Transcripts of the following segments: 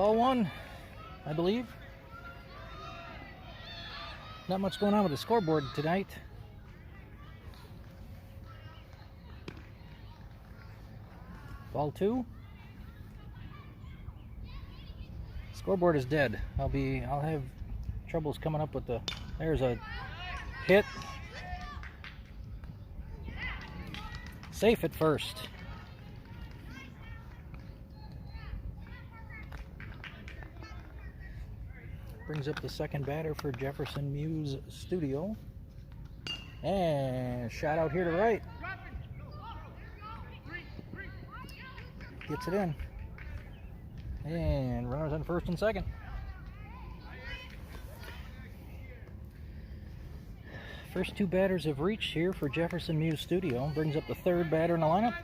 Ball one, I believe. Not much going on with the scoreboard tonight. Ball two. Scoreboard is dead. I'll have troubles coming up with the. There's a hit. Safe at first. Brings up the second batter for Jefferson Muse Studio. And shot out here to right. Gets it in. And runners on first and second. First two batters have reached here for Jefferson Muse Studio. Brings up the third batter in the lineup.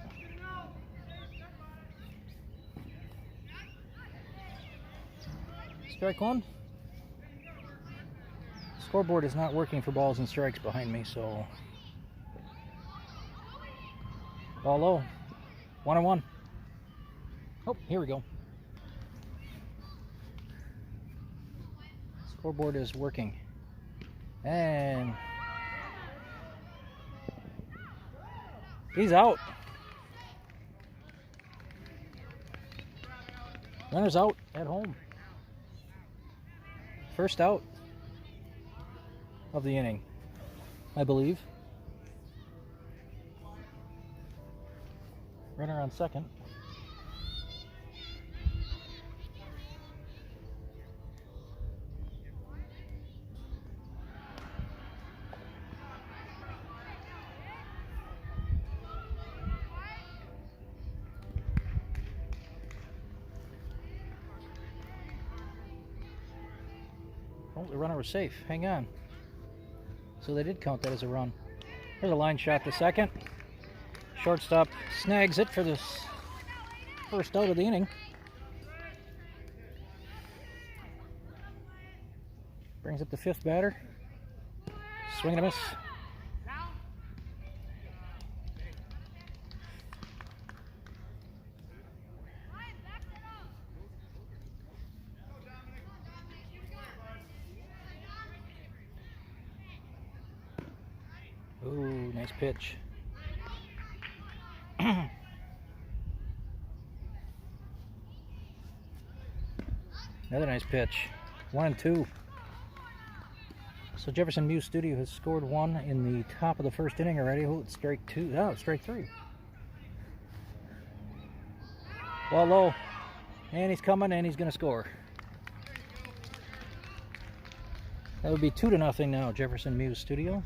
Strike one. Scoreboard is not working for balls and strikes behind me, so. Ball low. 1-1. Oh, here we go. Scoreboard is working. And he's out. Runner's out at home. First out of the inning, I believe. Runner on second. Oh, the runner was safe. Hang on. So they did count that as a run. There's a line shot to second. Shortstop snags it for this first out of the inning. Brings up the fifth batter. Swing and a miss. Ooh, nice pitch. Another nice pitch. 1-2. So Jefferson Muse Studio has scored one in the top of the first inning already. Oh, it's strike two. Oh, it's strike three. Ball low. And he's coming and he's going to score. That would be 2-0 now, Jefferson Muse Studio.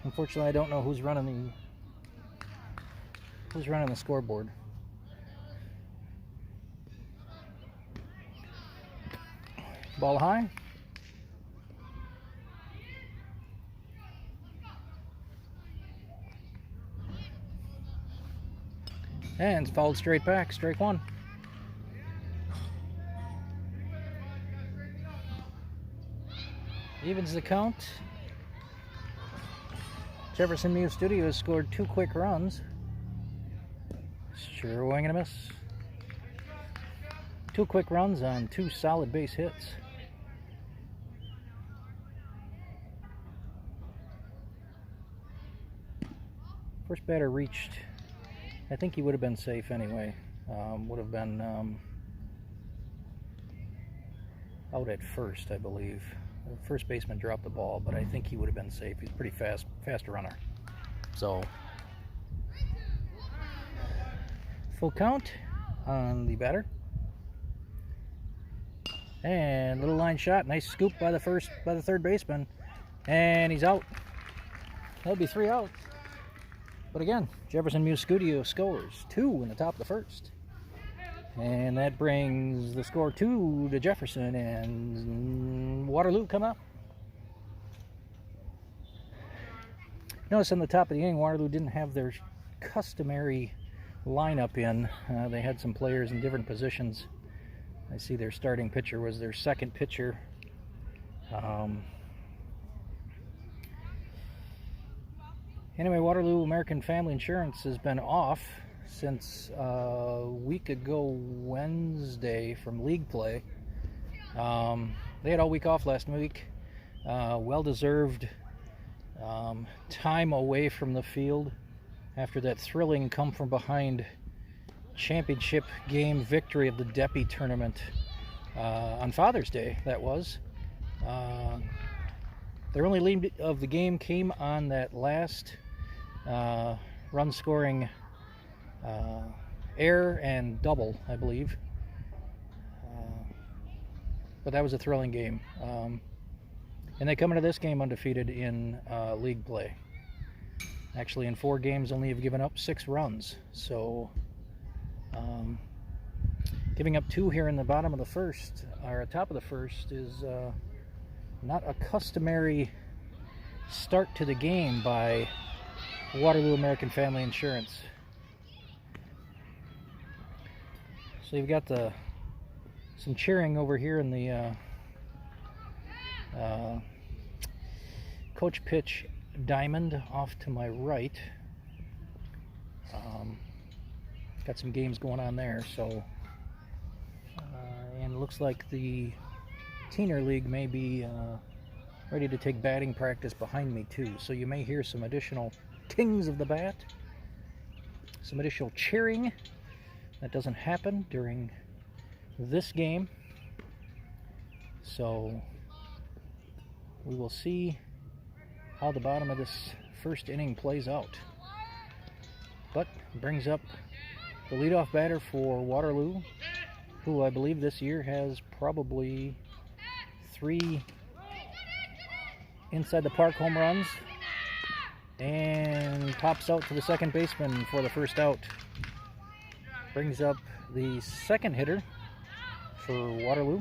Unfortunately, I don't know who's running the scoreboard. Ball high. And it's fouled straight back, strike one. Evens the count. Jefferson Muse Studio has scored two quick runs. Sure wing and a miss. Two quick runs on two solid base hits. First batter reached. I think he would have been safe anyway. Would have been out at first, I believe. The first baseman dropped the ball, but I think he would have been safe. He's a pretty fast runner. So, full count on the batter. And little line shot, nice scoop by the third baseman, and he's out. That'll be 3 outs. But again, Jefferson Muse Studio scores 2 in the top of the first. And that brings the score 2 to Jefferson, and Waterloo come up. Notice on the top of the inning, Waterloo didn't have their customary lineup in. They had some players in different positions. I see their starting pitcher was their second pitcher. Anyway, Waterloo American Family Insurance has been off since a week ago Wednesday from league play. They had all week off last week. Well-deserved time away from the field after that thrilling come-from-behind championship game victory of the Deppy tournament on Father's Day, that was. Their only lead of the game came on that last run-scoring error and double, I believe. But that was a thrilling game. And they come into this game undefeated in league play. Actually, in 4 games, only have given up 6 runs. So, giving up 2 here in the bottom of the first, or top of the first, is not a customary start to the game by Waterloo American Family Insurance. So you've got some cheering over here in the coach pitch diamond off to my right. Got some games going on there, so and it looks like the Teener League may be ready to take batting practice behind me too, so you may hear some additional tings of the bat, some additional cheering. That doesn't happen during this game, so we will see how the bottom of this first inning plays out. But brings up the leadoff batter for Waterloo, who I believe this year has probably 3 inside the park home runs, and pops out to the second baseman for the first out. Brings up the second hitter for Waterloo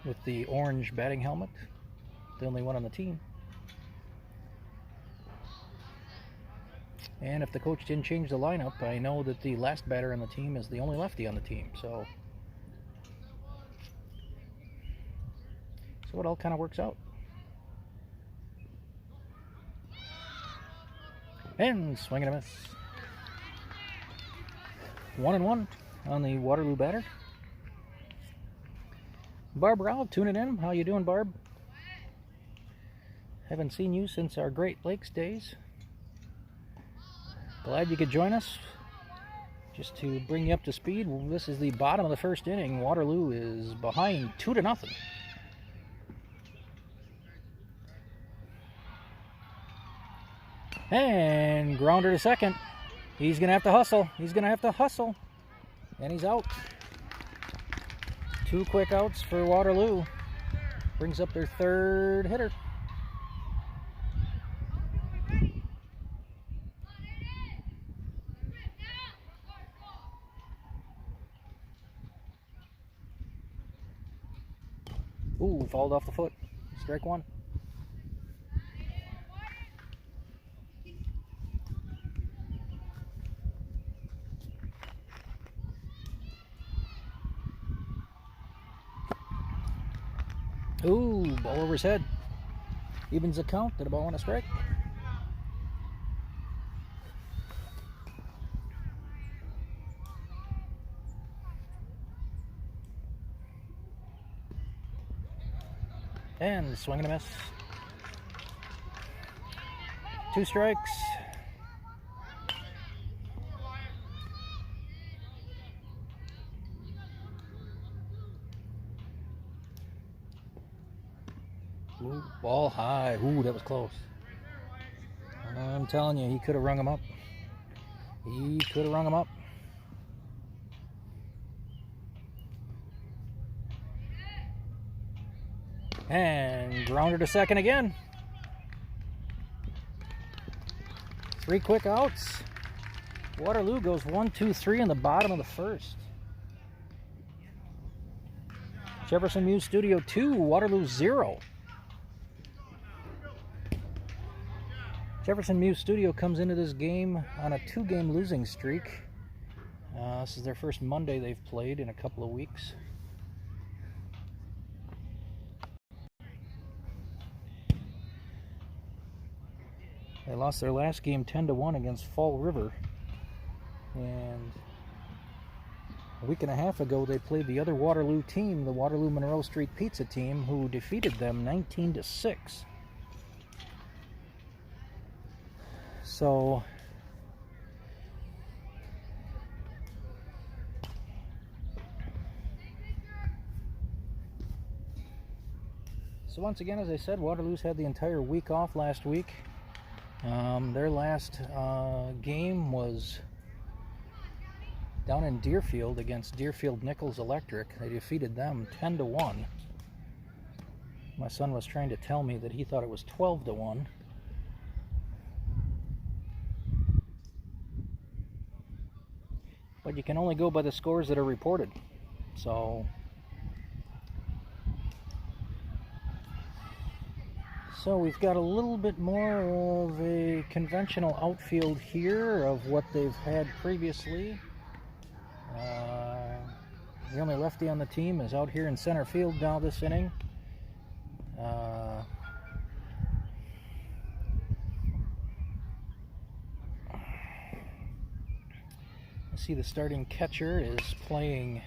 with the orange batting helmet, the only one on the team. And if the coach didn't change the lineup, I know that the last batter on the team is the only lefty on the team, so it all kind of works out. And swing and a miss. 1-1 on the Waterloo batter. Barb Rao tuning in. How you doing, Barb? Haven't seen you since our Great Lakes days. Glad you could join us. Just to bring you up to speed, this is the bottom of the first inning. Waterloo is behind 2-0. And grounder to second. He's going to have to hustle. He's going to have to hustle. And he's out. 2 quick outs for Waterloo. Brings up their third hitter. Ooh, fouled off the foot. Strike 1. Ooh, ball over his head. Evens the count. Did the ball want to strike? And swing and a miss. 2 strikes. Ooh, ball high. Ooh, that was close. I'm telling you, he could have rung him up. He could have rung him up. And grounder to second again. 3 quick outs. Waterloo goes 1-2-3 in the bottom of the first. Jefferson Muse Studio 2, Waterloo 0. Jefferson Muse Studio comes into this game on a 2-game losing streak. This is their first Monday they've played in a couple of weeks. They lost their last game 10-1 against Fall River. And a week and a half ago, they played the other Waterloo team, the Waterloo Monroe Street Pizza team, who defeated them 19-6. So once again, as I said, Waterloo's had the entire week off last week. Their last game was down in Deerfield against Deerfield Nichols Electric. They defeated them 10-1. My son was trying to tell me that he thought it was 12-1. But you can only go by the scores that are reported. So we've got a little bit more of a conventional outfield here of what they've had previously. The only lefty on the team is out here in center field now this inning. I see the starting catcher is playing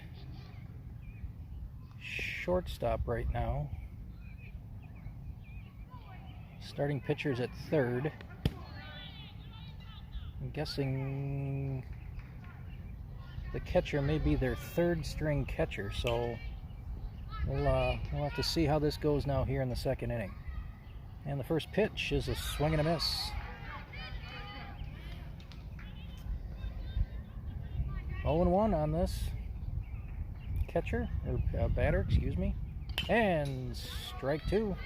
shortstop right now. Starting pitcher's at third. I'm guessing the catcher may be their third string catcher, so we'll have to see how this goes now here in the second inning. And the first pitch is a swing and a miss. 0-1 on this catcher, or batter, excuse me. And strike two.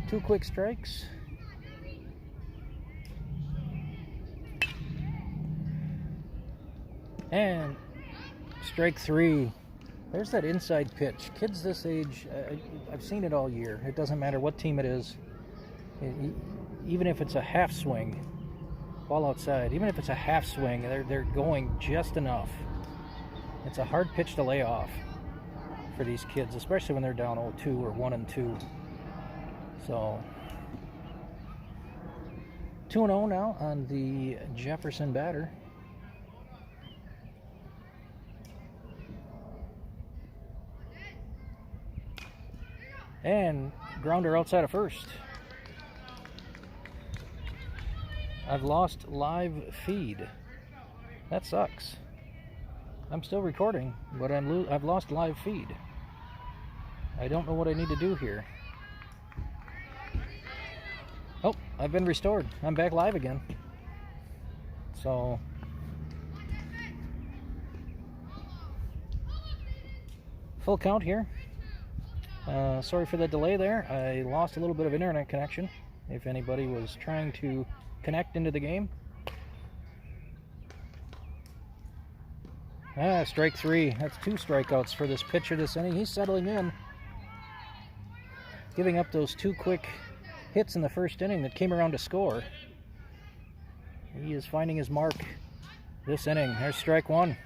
2 quick strikes. And strike 3. There's that inside pitch. Kids this age, I've seen it all year. It doesn't matter what team it is. Even if it's a half swing, ball outside, even if it's a half swing, they're going just enough. It's a hard pitch to lay off for these kids, especially when they're down 0-2 or 1-2. So 2-0 now on the Jefferson batter. And grounder outside of first. I've lost live feed. That sucks. I'm still recording, but I've lost live feed. I don't know what I need to do here. Oh, I've been restored. I'm back live again. So full count here. Sorry for the delay there. I lost a little bit of internet connection if anybody was trying to connect into the game. Strike 3. That's 2 strikeouts for this pitcher this inning. He's settling in, giving up those 2 quick hits in the first inning that came around to score. He is finding his mark this inning. There's strike 1.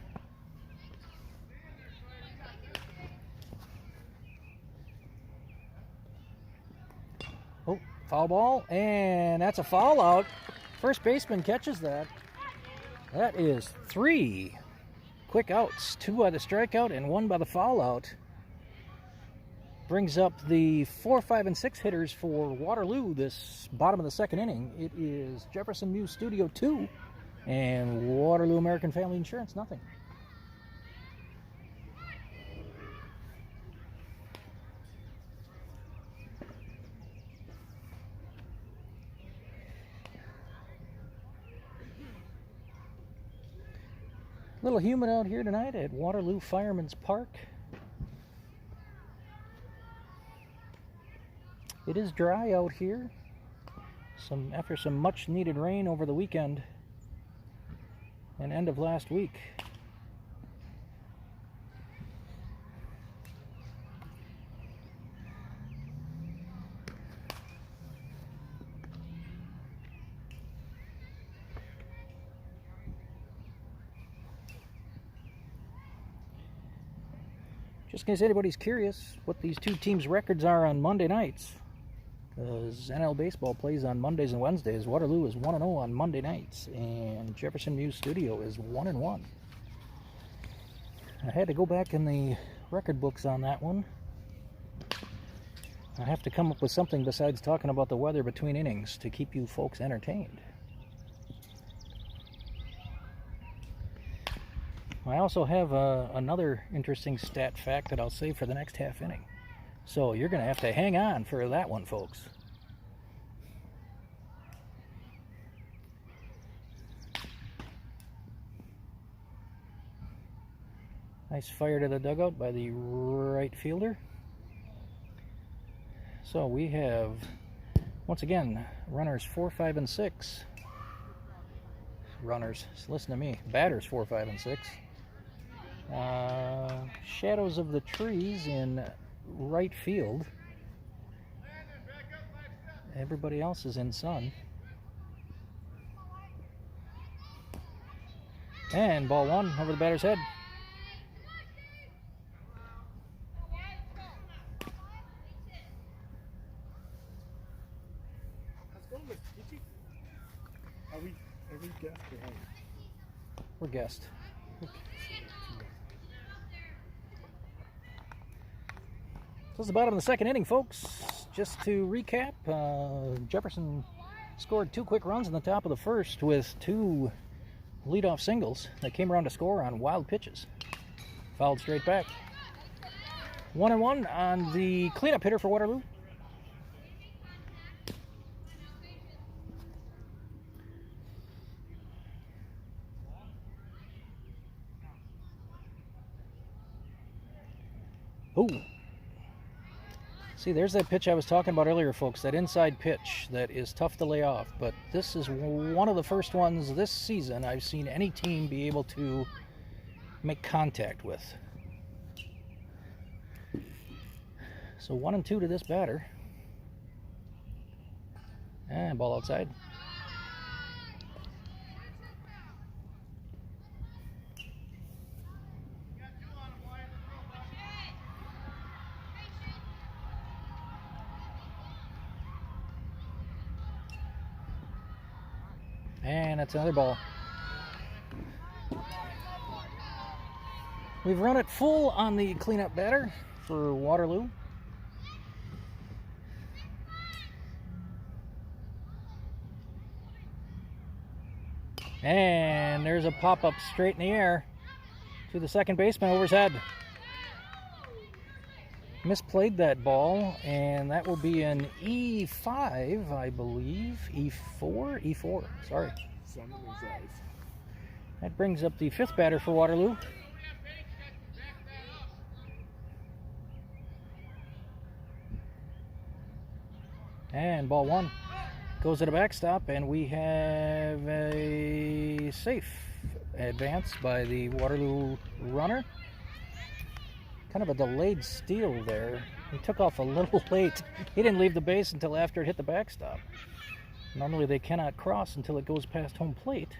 Oh, foul ball, and that's a foul out. First baseman catches that. That is 3 quick outs, 2 by the strikeout and 1 by the foul out. Brings up the 4, 5, and 6 hitters for Waterloo this bottom of the second inning. It is Jefferson Muse Studio 2 and Waterloo American Family Insurance nothing. A little humid out here tonight at Waterloo Fireman's Park. It is dry out here. After some much needed rain over the weekend and end of last week. Just in case anybody's curious what these two teams' records are on Monday nights, because NL Baseball plays on Mondays and Wednesdays. Waterloo is 1-0 on Monday nights, and Jefferson Muse Studio is 1-1. I had to go back in the record books on that one. I have to come up with something besides talking about the weather between innings to keep you folks entertained. I also have another interesting stat fact that I'll save for the next half inning. So you're going to have to hang on for that one, folks. Nice fire to the dugout by the right fielder. So we have, once again, runners 4, 5, and 6. Runners, listen to me. Batters 4, 5, and 6. Shadows of the trees in right field. Everybody else is in sun. And ball one over the batter's head. Are we guest or home? We're guest. So it's the bottom of the second inning, folks. Just to recap, Jefferson scored 2 quick runs in the top of the first with 2 leadoff singles that came around to score on wild pitches. Fouled straight back. 1-1 on the cleanup hitter for Waterloo. Ooh. See, there's that pitch I was talking about earlier, folks, that inside pitch that is tough to lay off. But this is one of the first ones this season I've seen any team be able to make contact with. So 1-2 to this batter. And ball outside. And that's another ball. We've run it full on the cleanup batter for Waterloo. And there's a pop-up straight in the air to the second baseman over his head. Misplayed that ball, and that will be an E5, I believe. E4? Sorry. That brings up the 5th batter for Waterloo. And ball 1 goes to the backstop, and we have a safe advance by the Waterloo runner. Kind of a delayed steal there. He took off a little late. He didn't leave the base until after it hit the backstop. Normally they cannot cross until it goes past home plate.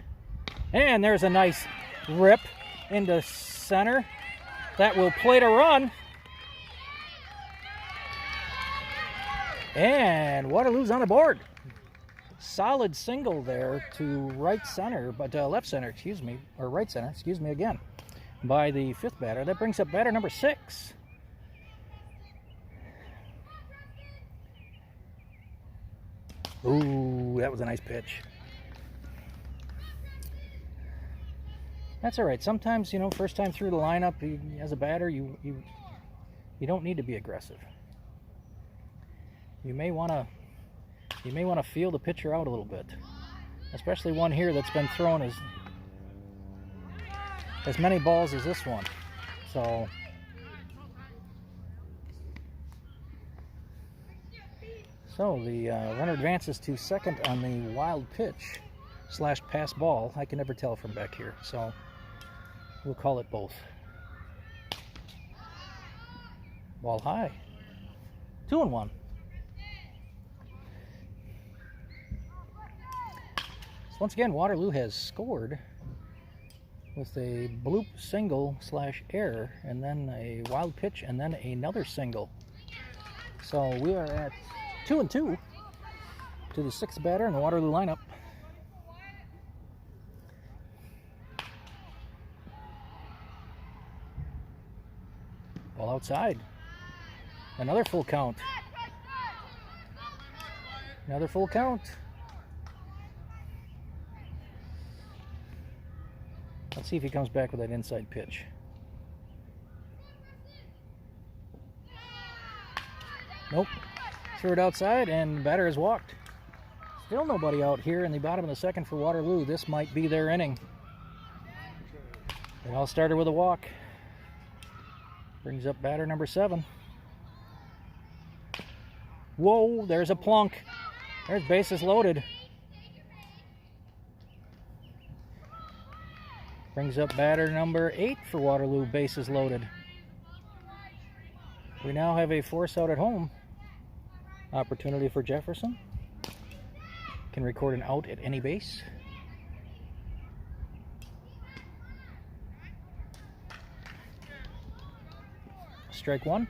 And there's a nice rip into center. That will plate a run. And Waterloo's on the board. Solid single there to right center, but left center, excuse me, or right center, excuse me again, by the 5th batter. That brings up batter number 6. Ooh, that was a nice pitch. That's all right. Sometimes, you know, first time through the lineup, as a batter, you don't need to be aggressive. You may want to feel the pitcher out a little bit, especially one here that's been thrown as many balls as this one. So the runner advances to second on the wild pitch / pass ball. I can never tell from back here, so we'll call it both. Ball high. 2-1. So once again, Waterloo has scored with a bloop single / error, and then a wild pitch, and then another single. So we are at 2-2 to the 6th batter in the Waterloo lineup. Ball outside. Another full count. Another full count. Let's see if he comes back with that inside pitch. Nope. Threw it outside, and the batter has walked. Still nobody out here in the bottom of the 2nd for Waterloo. This might be their inning. It all started with a walk. Brings up batter number 7. Whoa, there's a plunk. There's bases loaded. Brings up batter number 8 for Waterloo, bases loaded. We now have a force out at home. Opportunity for Jefferson. Can record an out at any base. Strike 1.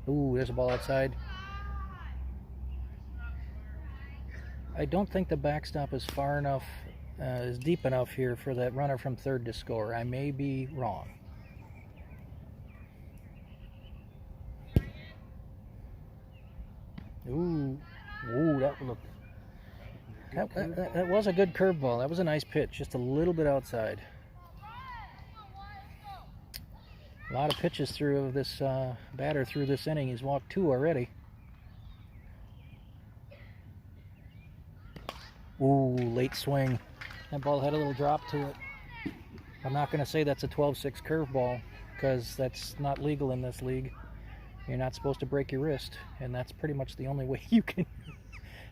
Ooh, there's a ball outside. I don't think the backstop is far enough, is deep enough here for that runner from 3rd to score. I may be wrong. Ooh, that was a good curveball. That was a nice pitch, just a little bit outside. A lot of pitches through this batter through this inning. He's walked 2 already. Ooh, late swing. That ball had a little drop to it. I'm not going to say that's a 12-6 curveball because that's not legal in this league. You're not supposed to break your wrist, and that's pretty much the only way you can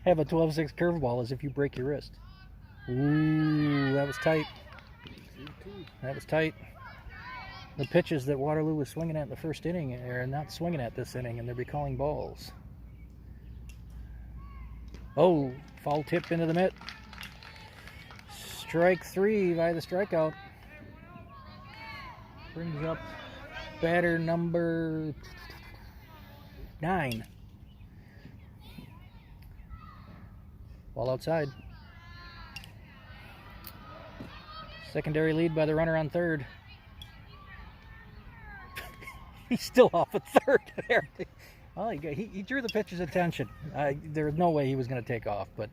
have a 12-6 curveball is if you break your wrist. Ooh, that was tight. That was tight. The pitches that Waterloo was swinging at in the 1st inning are not swinging at this inning, and they'll be calling balls. Oh, foul tip into the mitt. Strike 3 by the strikeout. Brings up batter number 9. Ball outside. Secondary lead by the runner on 3rd. He's still off at 3rd there. Well, he drew the pitcher's attention. There was no way he was going to take off, but...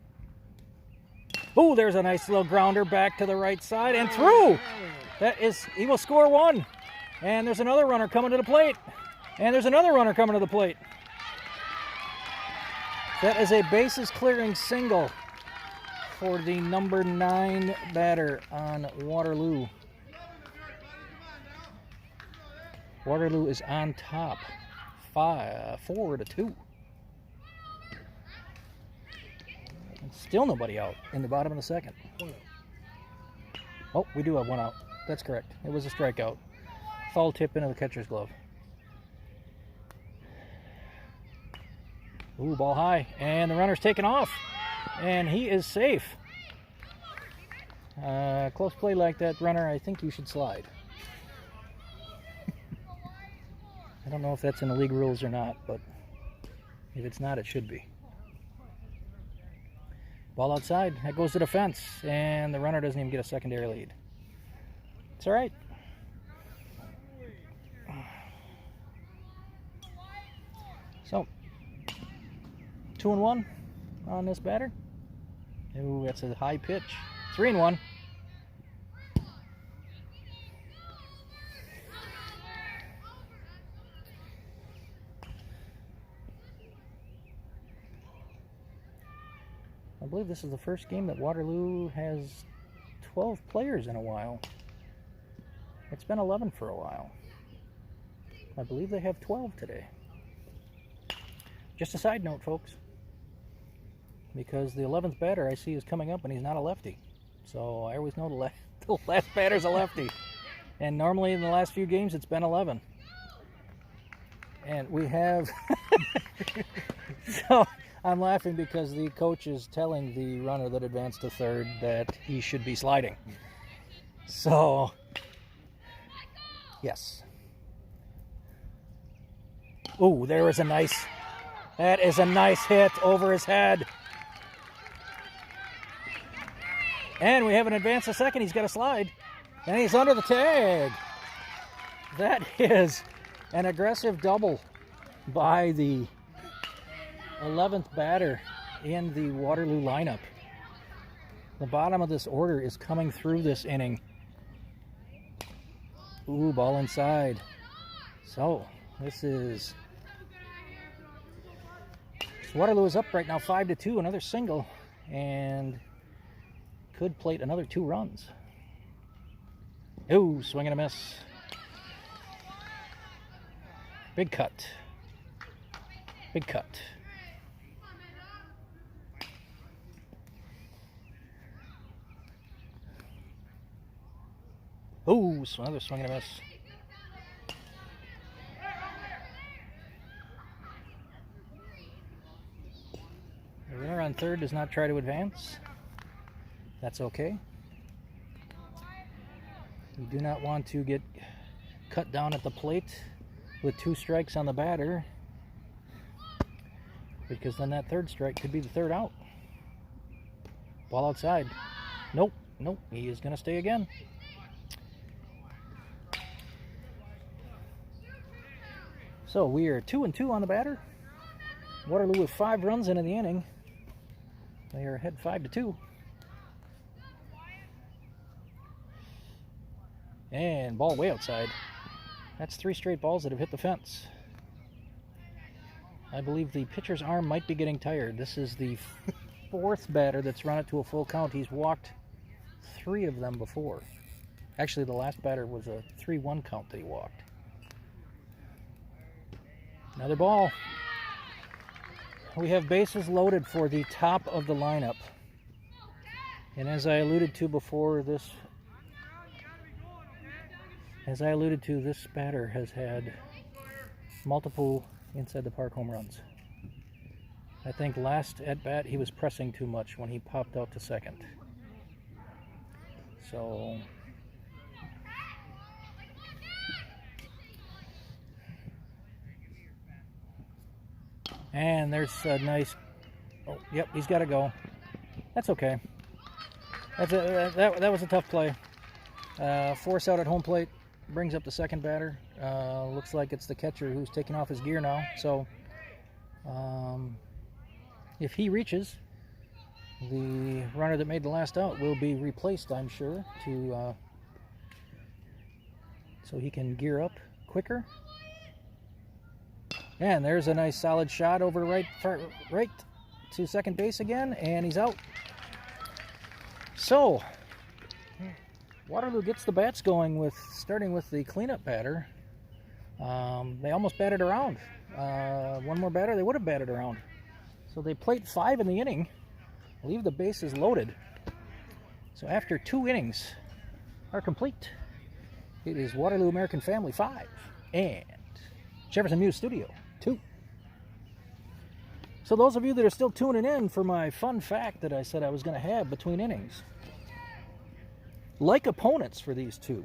Oh, there's a nice little grounder back to the right side and through. He will score 1. And there's another runner coming to the plate. And there's another runner coming to the plate. That is a bases clearing single for the number 9 batter on Waterloo. Waterloo is on top, 4-2. And still nobody out in the bottom of the 2nd. Oh, we do have 1 out. That's correct. It was a strikeout. Foul tip into the catcher's glove. Ooh, ball high, and the runner's taken off, and he is safe. Close play like that, runner, I think you should slide. I don't know if that's in the league rules or not, but if it's not, it should be. Ball outside, that goes to the fence, and the runner doesn't even get a secondary lead. It's all right. So, 2-1 on this batter. Ooh, that's a high pitch. 3-1. I believe this is the first game that Waterloo has 12 players in a while. It's been 11 for a while. I believe they have 12 today. Just a side note, folks, because the 11th batter I see is coming up and he's not a lefty. So I always know the last batter's a lefty. And normally in the last few games it's been 11. And we have... So I'm laughing because the coach is telling the runner that advanced to third that he should be sliding. So, yes. Ooh, there is a nice, that is a nice hit over his head. And we have an advance to second. He's got a slide. And he's under the tag. That is an aggressive double by the 11th batter in the Waterloo lineup. The bottom of this order is coming through this inning. Ooh, ball inside. So, Waterloo is up right now 5-2, another single, and could plate another 2 runs. Ooh, swing and a miss. Big cut. Big cut. Ooh, another swing and a miss. The runner on third does not try to advance. That's okay. You do not want to get cut down at the plate with 2 strikes on the batter, because then that third strike could be the third out. Ball outside. Nope, nope, he is going to stay again. So we are 2-2 on the batter. Waterloo with 5 runs into the inning. They are ahead 5-2. And ball way outside. That's 3 straight balls that have hit the fence. I believe the pitcher's arm might be getting tired. This is the 4th batter that's run it to a full count. He's walked 3 of them before. Actually, the last batter was a 3-1 count that he walked. Another ball. We have bases loaded for the top of the lineup. And as I alluded to before, this batter has had multiple inside the park home runs. I think last at bat he was pressing too much when he popped out to second. So and there's a nice, oh, yep, he's got to go. That's okay. That was a tough play. Force out at home plate. Brings up the second batter. Looks like it's the catcher who's taking off his gear now. So if he reaches, the runner that made the last out will be replaced, I'm sure, so he can gear up quicker. And there's a nice solid shot over right to second base again, and he's out. So Waterloo gets the bats going starting with the cleanup batter. They almost batted around. One more batter, they would have batted around. So they plate 5 in the inning, leave the bases loaded. So after 2 innings are complete, it is Waterloo American Family 5 and Jefferson Muse Studio 2. So those of you that are still tuning in for my fun fact that I said I was going to have between innings, like opponents for these two.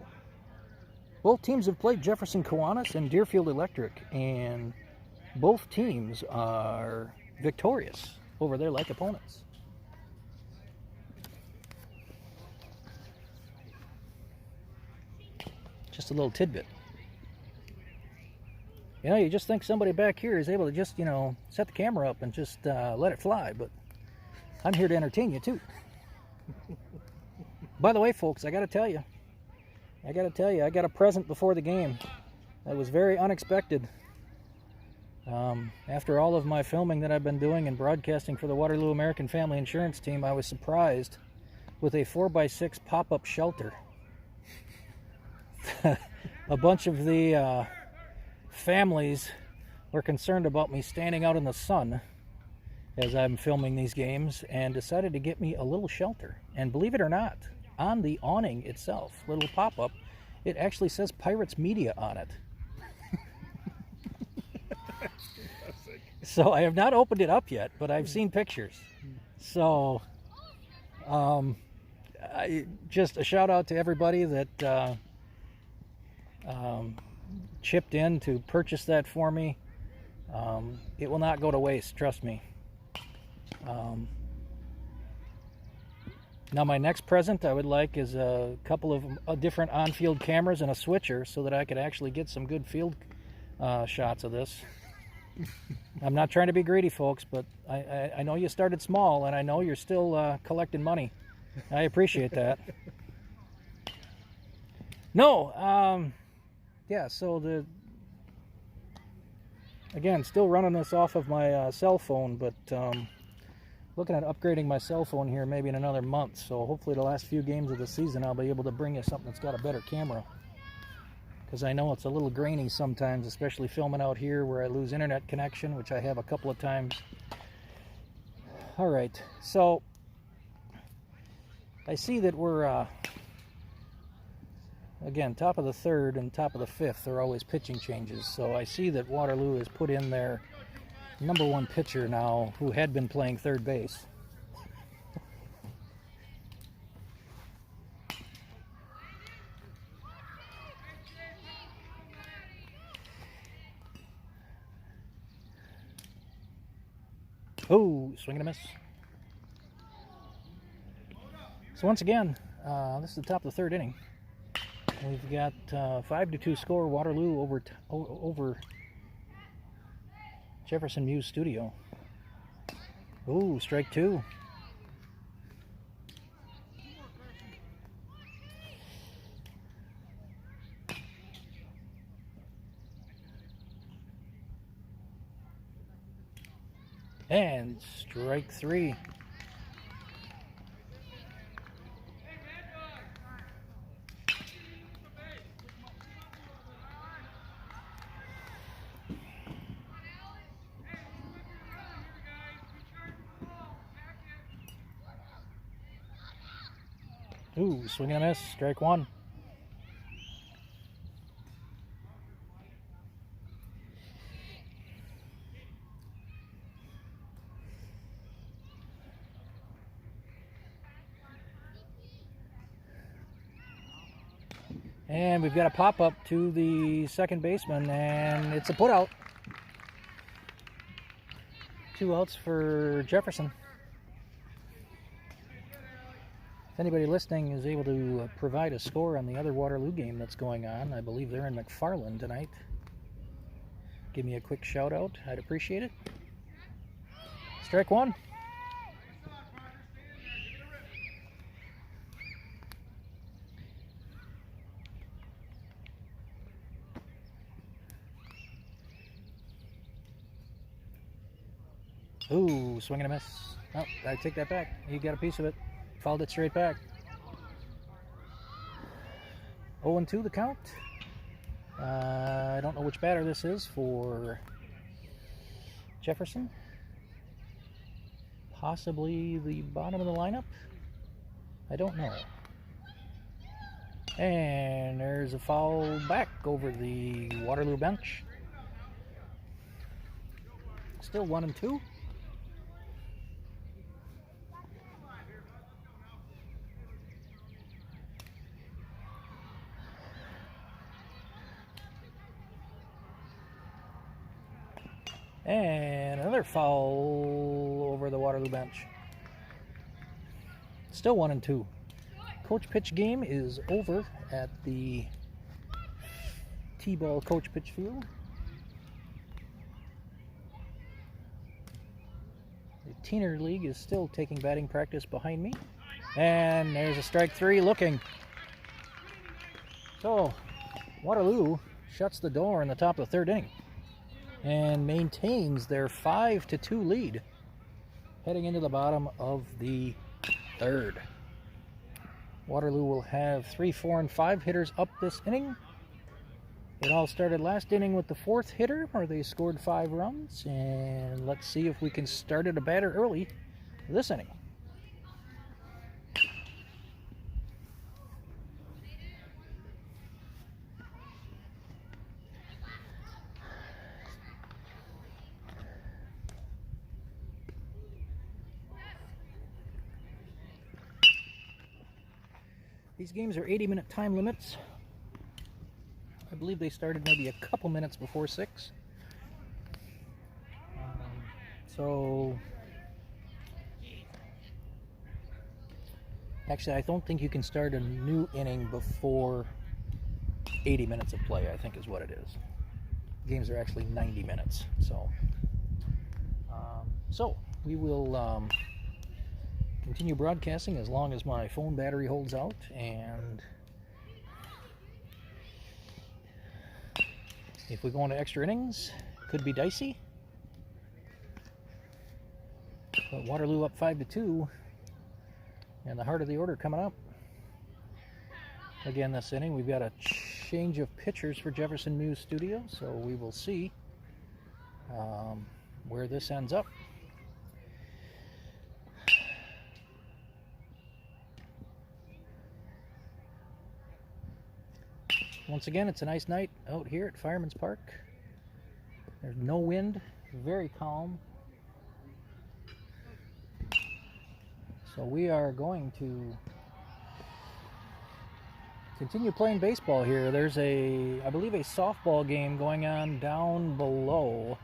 Both teams have played Jefferson Kiwanis and Deerfield Electric, and both teams are victorious over their like opponents. Just a little tidbit. You know, you just think somebody back here is able to just, set the camera up and just let it fly, but I'm here to entertain you too. By the way, folks, I got to tell you, I got a present before the game that was very unexpected. After all of my filming that I've been doing and broadcasting for the Waterloo American Family Insurance Team, I was surprised with a 4x6 pop-up shelter. A bunch of the families were concerned about me standing out in the sun as I'm filming these games and decided to get me a little shelter. And believe it or not, on the awning itself, little pop-up, it actually says Pirates Media on it. So I have not opened it up yet, but I've seen pictures. So just a shout out to everybody that chipped in to purchase that for me. It will not go to waste, trust me. Now my next present I would like is a couple of different on-field cameras and a switcher so that I could actually get some good field shots of this. I'm not trying to be greedy, folks, but I know you started small, and I know you're still collecting money. I appreciate that. No, yeah, so again, still running this off of my cell phone, but looking at upgrading my cell phone here maybe in another month. So hopefully the last few games of the season I'll be able to bring you something that's got a better camera. Because I know it's a little grainy sometimes, especially filming out here where I lose internet connection, which I have a couple of times. All right, so I see that we're, again, top of the third and top of the fifth are always pitching changes. So I see that Waterloo has put in their #1 pitcher now who had been playing third base. Oh, swing and a miss. So once again, this is the top of the third inning. We've got 5-2 score, Waterloo over Jefferson Muse Studio. Ooh, strike 2. And strike 3. Ooh, swing and a miss, strike 1. And we've got a pop-up to the second baseman, and it's a put-out. 2 outs for Jefferson. If anybody listening is able to provide a score on the other Waterloo game that's going on, I believe they're in McFarland tonight. Give me a quick shout out, I'd appreciate it. Strike 1. Ooh, swing and a miss. Oh, I take that back. You got a piece of it. Fouled it straight back. 0-2 the count. I don't know which batter this is for Jefferson. Possibly the bottom of the lineup. I don't know. And there's a foul back over the Waterloo bench. Still 1-2. And another foul over the Waterloo bench. Still 1-2. Coach pitch game is over at the T-ball coach pitch field. The Teener League is still taking batting practice behind me. And there's a strike 3 looking. So Waterloo shuts the door in the top of the third inning and maintains their 5-2 lead heading into the bottom of the third. Waterloo will have 3, 4, and 5 hitters up this inning. It all started last inning with the 4th hitter where they scored 5 runs, and let's see if we can start at a batter early this inning. These games are 80-minute time limits. I believe they started maybe a couple minutes before 6. So, actually, I don't think you can start a new inning before 80 minutes of play, I think is what it is. Games are actually 90 minutes. So we will continue broadcasting as long as my phone battery holds out, and if we go into extra innings, could be dicey. But Waterloo up 5-2, and the heart of the order coming up. Again, this inning, we've got a change of pitchers for Jefferson Muse Studio, so we will see where this ends up. Once again, it's a nice night out here at Fireman's Park. There's no wind, very calm. So we are going to continue playing baseball here. There's I believe a softball game going on down below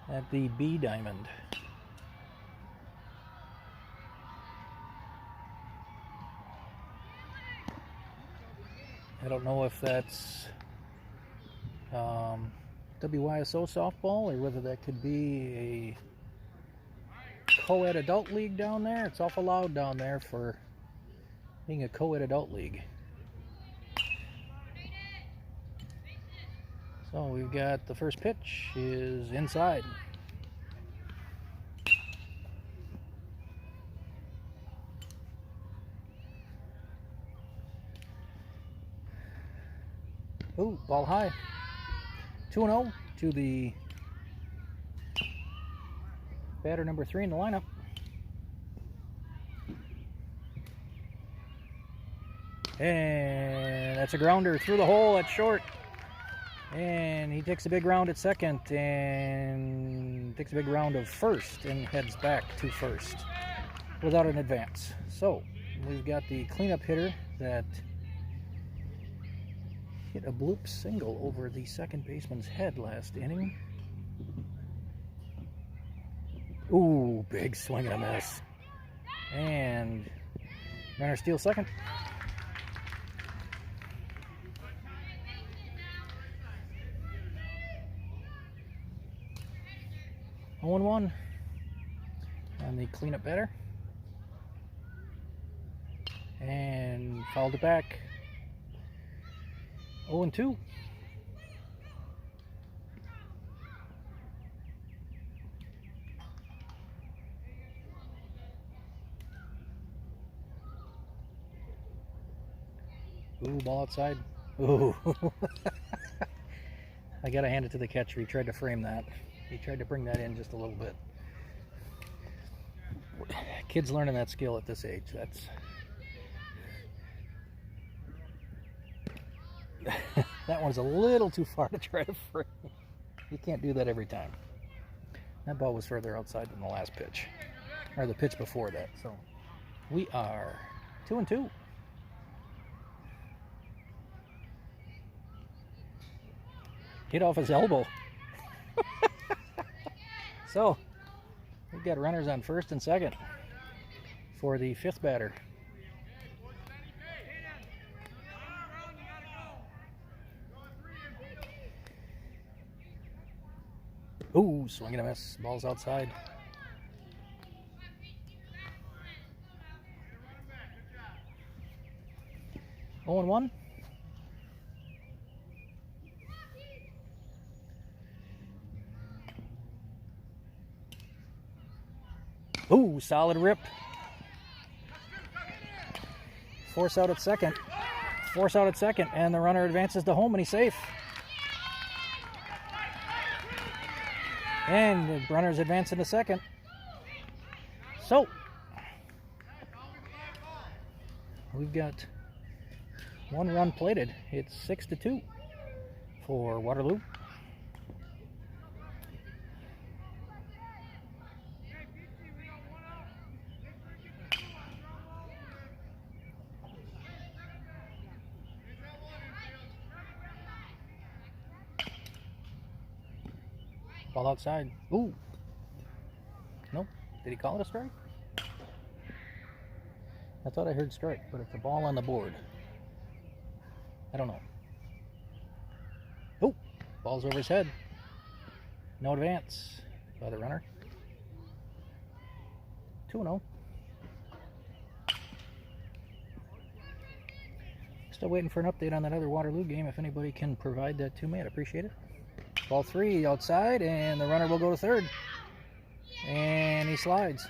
at the B Diamond. I don't know if that's WYSO softball or whether that could be a co-ed adult league down there. It's awful loud down there for being a co-ed adult league. So we've got the first pitch is inside. Ooh, ball high. 2-0 to the batter number 3 in the lineup. And that's a grounder through the hole at short. And he takes a big round at second and takes a big round of first and heads back to first without an advance. So we've got the cleanup hitter that hit a bloop single over the second baseman's head last inning. Ooh, big swing and a miss. And runner steals second. Oh and 1 on the cleanup batter. And fouled it back. 0 and 2. Ooh, ball outside. Ooh. I gotta hand it to the catcher. He tried to frame that. He tried to bring that in just a little bit. Kids learning that skill at this age. That's that one's a little too far to try to frame. You can't do that every time. That ball was further outside than the last pitch, or the pitch before that. So we are 2 and 2. Hit off his elbow. So we've got runners on first and second for the fifth batter. Ooh, swing and a miss. Ball's outside. Oh and 1. Ooh, solid rip. Force out at second. Force out at second, and the runner advances to home, and he's safe. And the runner's advancing to second. So, we've got 1 run plated. It's 6-2 for Waterloo. Ball outside. Ooh. Nope. Did he call it a strike? I thought I heard strike, but it's a ball on the board. I don't know. Oh, ball's over his head. No advance by the runner. 2-0. Still waiting for an update on that other Waterloo game. If anybody can provide that to me, I'd appreciate it. Ball 3 outside, and the runner will go to third. And he slides.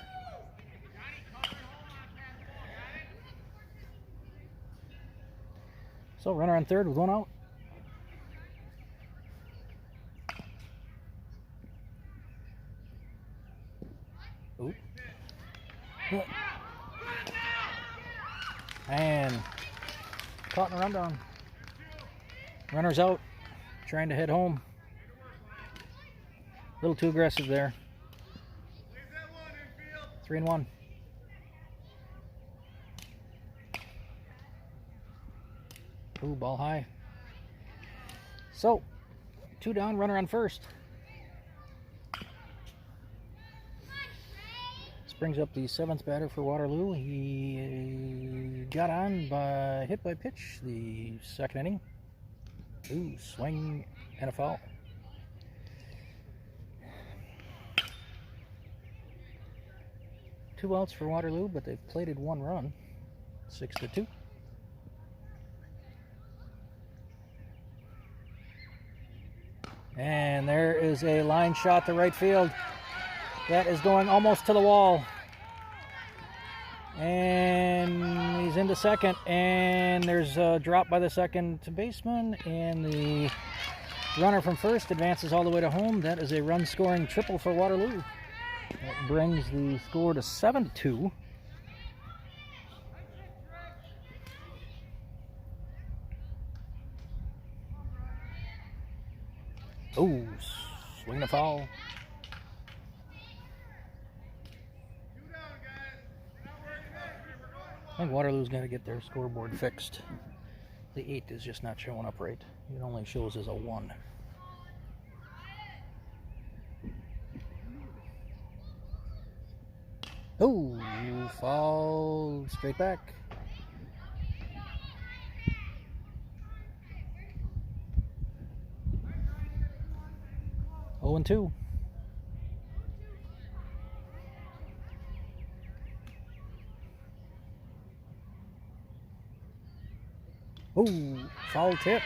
So runner on third with 1 out. Ooh. And caught in a rundown. Runner's out, trying to head home. A little too aggressive there. 3-1. Ooh, ball high. So, 2 down, runner on first. This brings up the 7th batter for Waterloo. He got on by hit by pitch the 2nd inning. Ooh, swing and a foul. Two outs for Waterloo, but they've plated 1 run. 6-2. And there is a line shot to right field. That is going almost to the wall. And he's into second. And there's a drop by the second baseman. And the runner from first advances all the way to home. That is a run-scoring triple for Waterloo. That brings the score to 7-2. Oh, swing the foul. I think Waterloo's got to get their scoreboard fixed. The 8 is just not showing up right. It only shows as a 1. Oh, foul straight back. Oh, and 2. Oh, foul tip.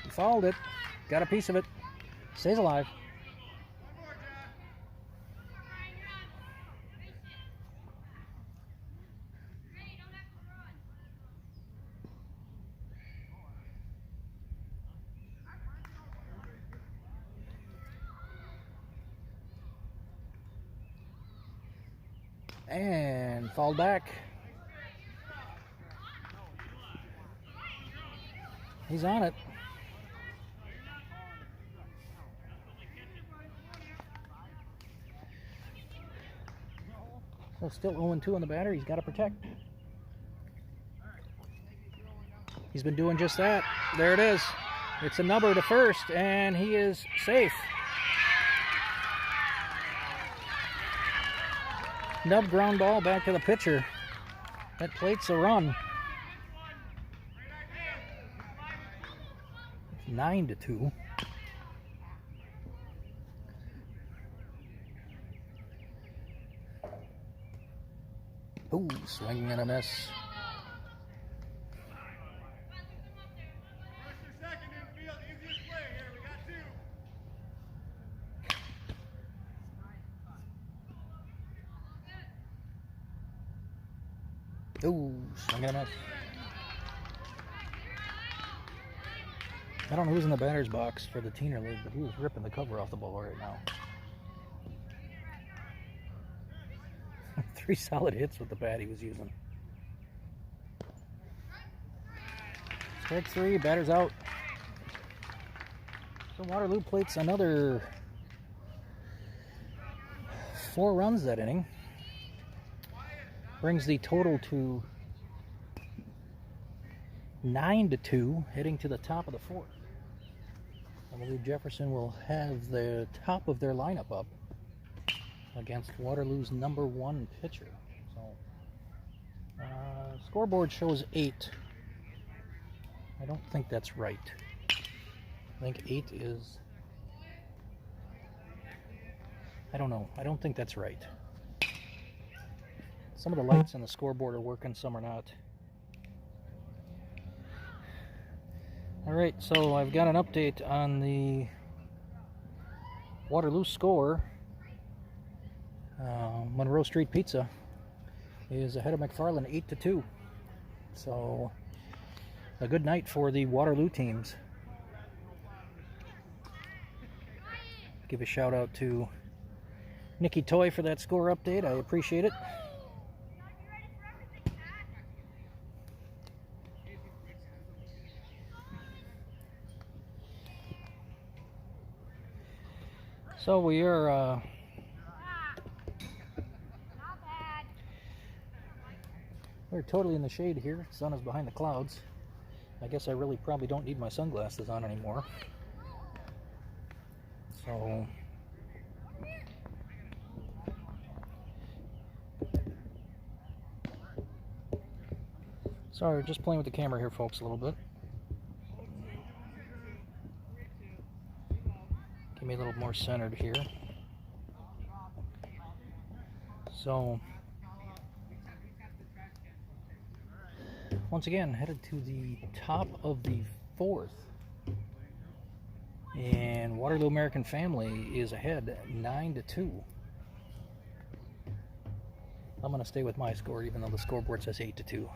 He fouled it. Got a piece of it. Stays alive. And fouled back. He's on it. So still 0-2 on the batter. He's got to protect. He's been doing just that. There it is. It's a number to first, and he is safe. Nub ground ball back to the pitcher. That plate's a run. 9-2. Ooh, swing and a miss. Ooh, swing and a miss. I don't know who's in the batter's box for the Teener League, but he was ripping the cover off the ball right now. 3 solid hits with the bat he was using. Strike 3, batter's out. So Waterloo plates another 4 runs that inning. Brings the total to 9-2, heading to the top of the 4th. I believe Jefferson will have the top of their lineup up against Waterloo's #1 pitcher. So, scoreboard shows 8. I don't think that's right. I think 8 is... I don't know. I don't think that's right. Some of the lights on the scoreboard are working, some are not. Alright, so I've got an update on the Waterloo score. Monroe Street Pizza is ahead of McFarland 8-2. So, a good night for the Waterloo teams. Give a shout out to Nikki Toy for that score update. I appreciate it. So we're totally in the shade here. Sun is behind the clouds. I guess I really probably don't need my sunglasses on anymore. So sorry, just playing with the camera here, folks, a little bit. Get me a little more centered here. So, once again, headed to the top of the 4th. And Waterloo American Family is ahead 9-2. I'm going to stay with my score, even though the scoreboard says 8-2.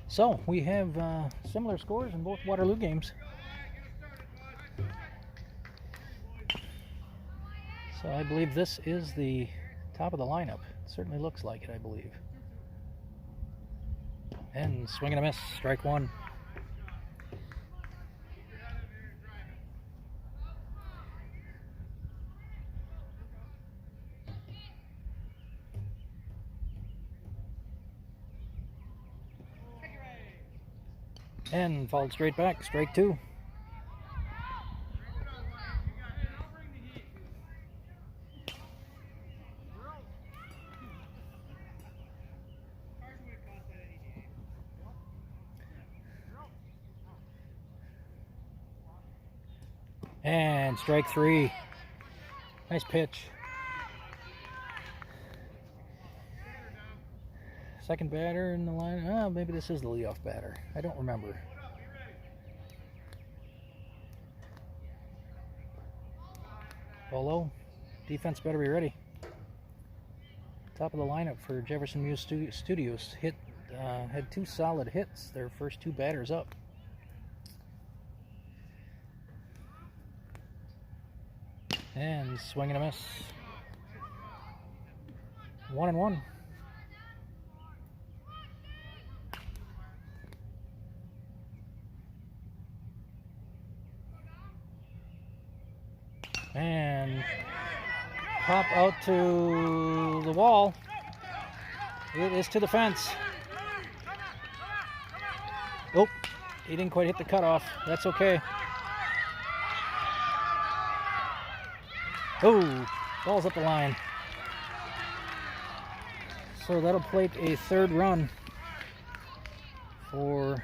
So, we have similar scores in both Waterloo games. So, I believe this is the top of the lineup. It certainly looks like it, I believe. And swing and a miss, strike one. And fouled straight back, strike two. And strike three. Nice pitch. Second batter in the line. Oh, maybe this is the leadoff batter. I don't remember. Ball low. Defense better be ready. Top of the lineup for Jefferson Muse Studios. Had 2 solid hits. Their first 2 batters up. And swing and a miss. 1-1. And pop out to the wall. It is to the fence. Oh, he didn't quite hit the cutoff. That's okay. Oh, ball's up the line. So that'll plate a 3rd run for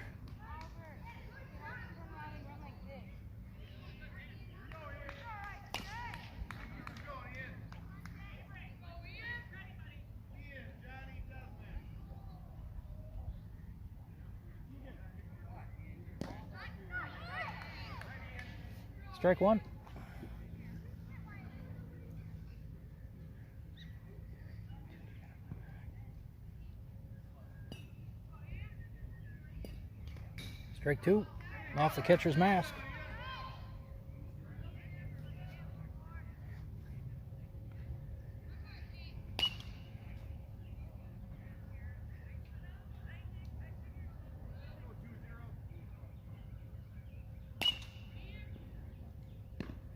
strike one. Strike two, off the catcher's mask.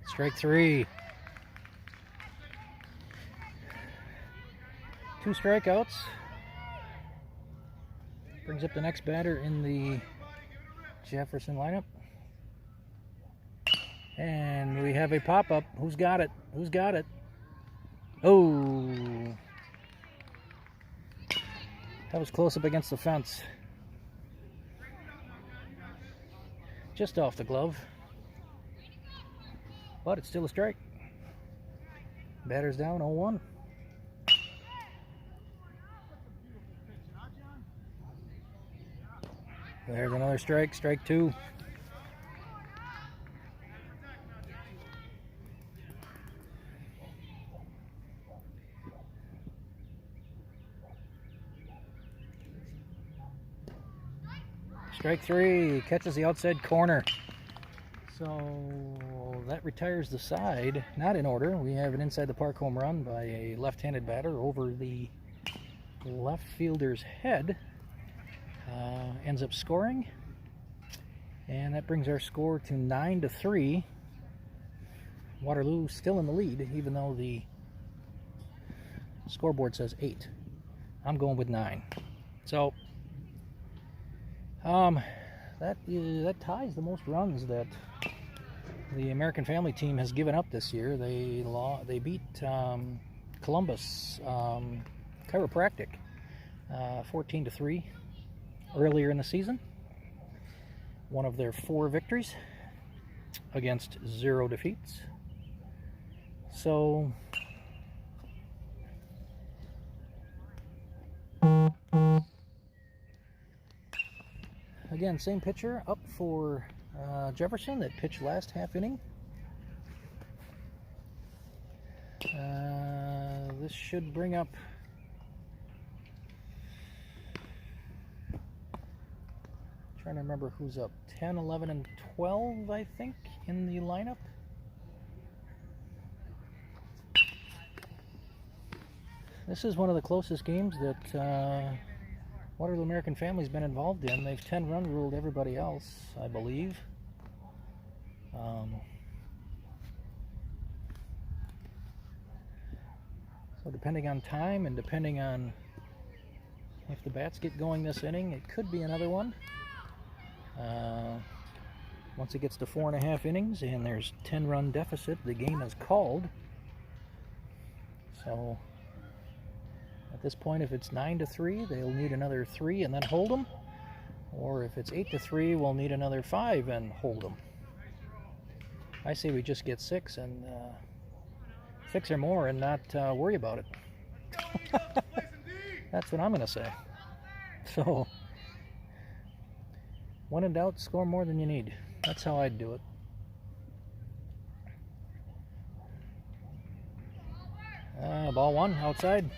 Strike three. 2 strikeouts. Brings up the next batter in the Jefferson lineup. And we have a pop-up. Who's got it? Who's got it? Oh. That was close up against the fence. Just off the glove. But it's still a strike. Batter's down 0-1. There's another strike, strike 2. Strike 3, catches the outside corner. So that retires the side. Not in order. We have an inside the park home run by a left-handed batter over the left fielder's head. Ends up scoring. And that brings our score to 9-3. Waterloo still in the lead, even though the scoreboard says 8. I'm going with 9. So that ties the most runs that the American Family team has given up this year. They beat Columbus Chiropractic 14-3 earlier in the season. One of their 4 victories against 0 defeats. So again, same pitcher up for Jefferson that pitched last half inning. This should bring up trying to remember who's up. 10, 11, and 12, I think, in the lineup. This is one of the closest games that Waterloo American Family's been involved in. They've 10-run ruled everybody else, I believe. So depending on time and depending on if the bats get going this inning, it could be another one. Once it gets to 4.5 innings and there's 10-run deficit, the game is called. So at this point, if it's 9-3, they'll need another 3 and then hold them. Or if it's 8-3, we'll need another 5 and hold them. I say we just get 6 and 6 or more and not worry about it. That's what I'm going to say. So when in doubt, score more than you need. That's how I'd do it. Ball 1, outside.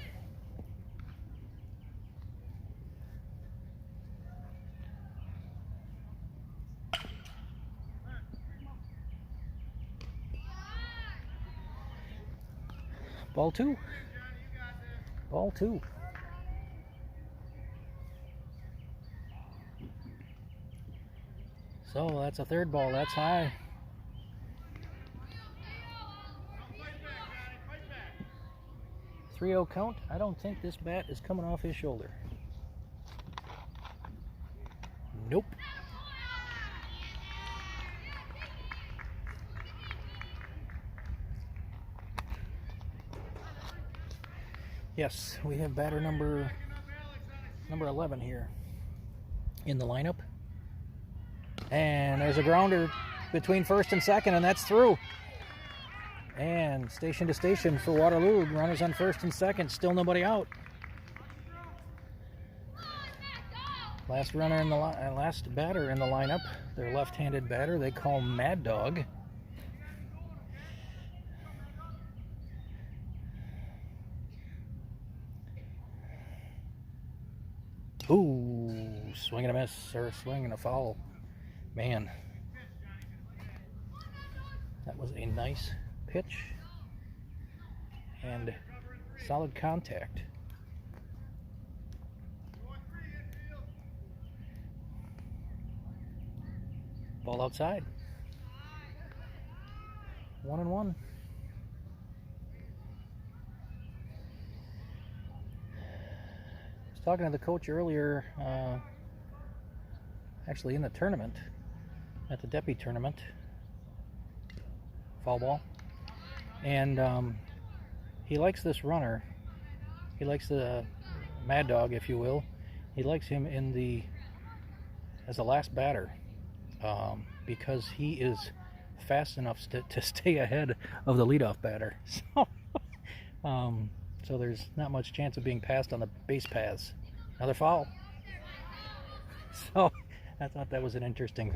Ball 2. Ball 2. So that's a third ball. That's high. .30 count. I don't think this bat is coming off his shoulder. Nope. Yes, we have batter number 11 here in the lineup. And there's a grounder between first and second, and that's through. And station to station for Waterloo. Runners on first and second, still nobody out. Last runner in the last batter in the lineup, their left-handed batter, they call Mad Dog. Ooh, swing and a miss, or swing and a foul. Man, that was a nice pitch and solid contact. Ball outside. 1-1. I was talking to the coach earlier actually in the tournament, at the Deppy tournament, fall ball, and he likes this runner. He likes the Mad Dog, if you will. He likes him as the last batter because he is fast enough to stay ahead of the leadoff batter. So there's not much chance of being passed on the base paths. Another foul. So I thought that was an interesting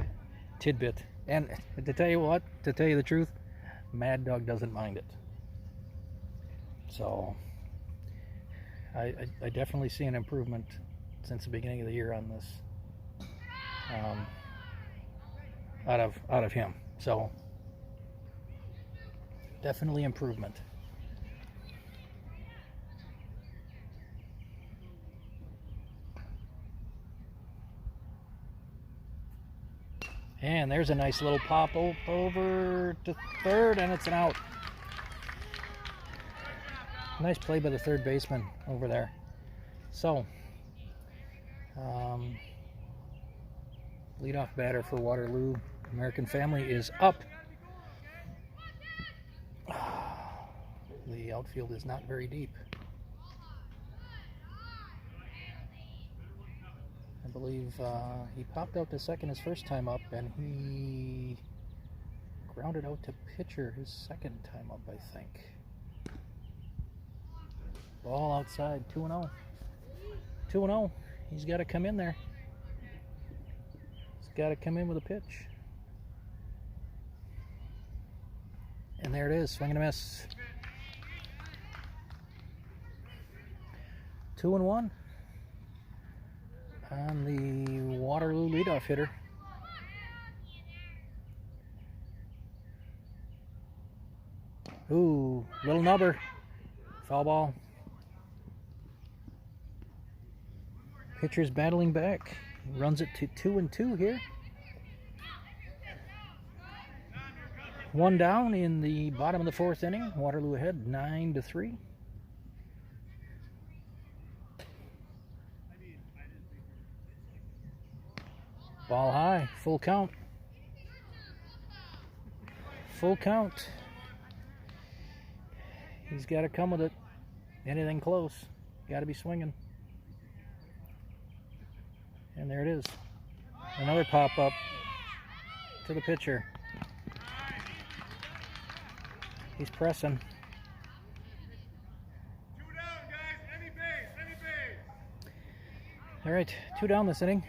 tidbit. And to tell you the truth, Mad Dog doesn't mind it. So I definitely see an improvement since the beginning of the year on this, out of him. So definitely improvement. And there's a nice little pop over to third, and it's an out. Nice play by the third baseman over there. So, leadoff batter for Waterloo American Family is up. The outfield is not very deep. I believe he popped out to second his first time up, and he grounded out to pitcher his second time up, I think. Ball outside, 2-0. 2-0. He's got to come in there. He's got to come in with a pitch. And there it is, swing and a miss. 2-1 on the Waterloo leadoff hitter. Ooh, little nubber. Foul ball. Pitcher's battling back. Runs it to 2-2 here. One down in the bottom of the fourth inning. Waterloo ahead 9-3. Ball high, full count. Full count. He's got to come with it. Anything close, got to be swinging. And there it is. Another pop up to the pitcher. He's pressing. 2 down, guys. Any base. All right, 2 down this inning.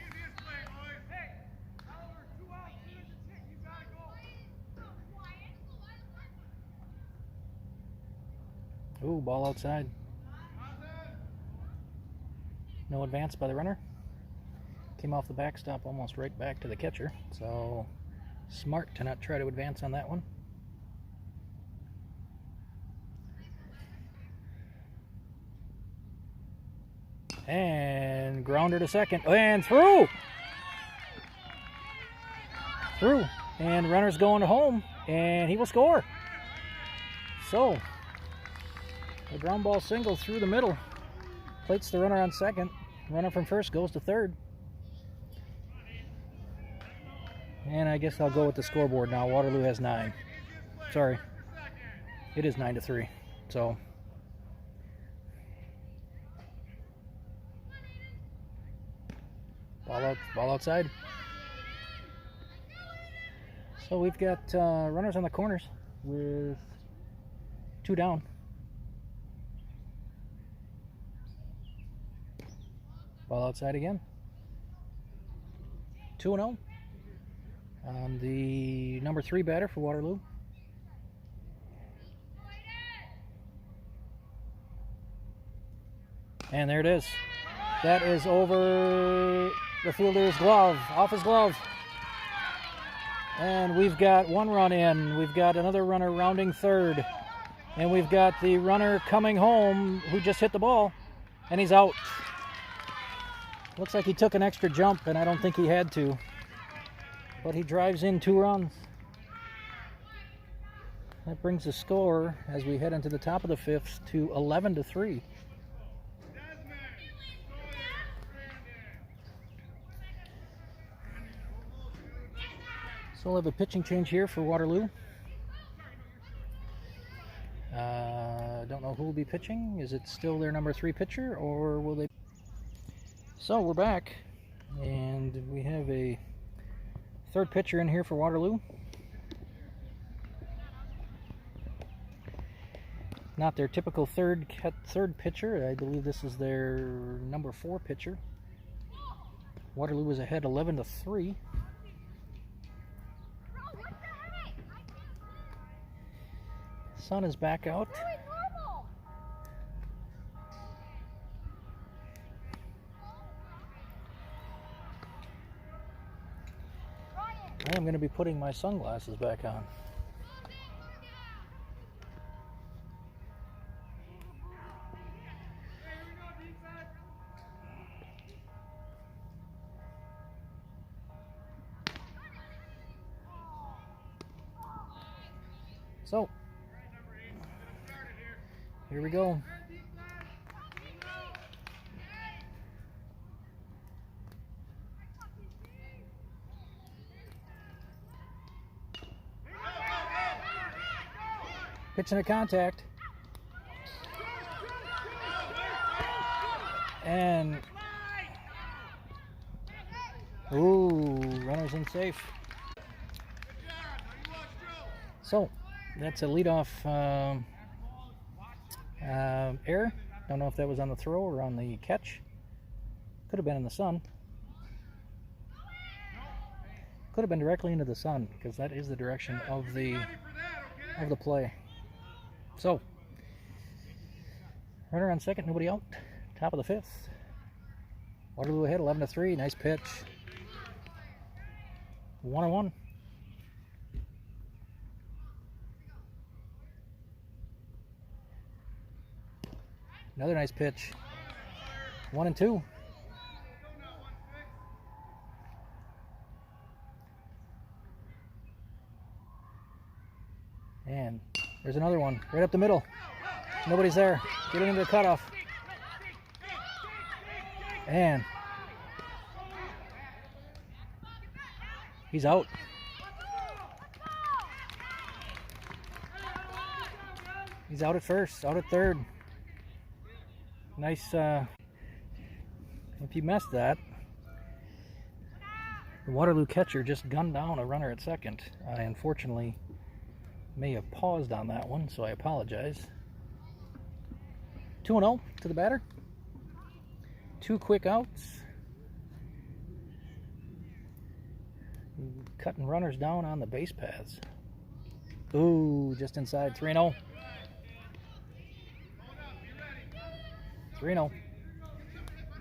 Ooh, ball outside. No advance by the runner. Came off the backstop almost right back to the catcher. So smart to not try to advance on that one. And grounder to second. And through! Through. And runner's going to home. And he will score. So a ground ball single through the middle. Plates the runner on second. Runner from first goes to third. And I guess I'll go with the scoreboard now. Waterloo has 9. Sorry. It is 9-3. So ball outside. So we've got runners on the corners with 2 down. Ball outside again. 2-0 on the number 3 batter for Waterloo. And there it is. That is over the fielder's glove, off his glove. And we've got 1 run in. We've got another runner rounding third. And we've got the runner coming home who just hit the ball. And he's out. Looks like he took an extra jump, and I don't think he had to. But he drives in 2 runs. That brings the score, as we head into the top of the 5th, to 11-3. So we'll have a pitching change here for Waterloo. Don't know who will be pitching. Is it still their number 3 pitcher, or will they? So we're back, and we have a third pitcher in here for Waterloo. Not their typical third pitcher. I believe this is their number 4 pitcher. Waterloo was ahead 11-3. Sun is back out. I am going to be putting my sunglasses back on. So, here we go. Pitching a contact. And ooh, runner's in safe. So that's a leadoff error. Don't know if that was on the throw or on the catch. Could have been in the sun. Could have been directly into the sun, because that is the direction of the play. So, runner on second, nobody out. Top of the 5th. Waterloo ahead 11-3. Nice pitch. 1-1. Another nice pitch. 1-2. And there's another one right up the middle. Nobody's there. Getting into the cutoff. And he's out. He's out at first, out at third. Nice. If you missed that, the Waterloo catcher just gunned down a runner at second. I unfortunately may have paused on that one, so I apologize. 2-0 to the batter. 2 quick outs. Cutting runners down on the base paths. Ooh, just inside. 3-0. 3-0.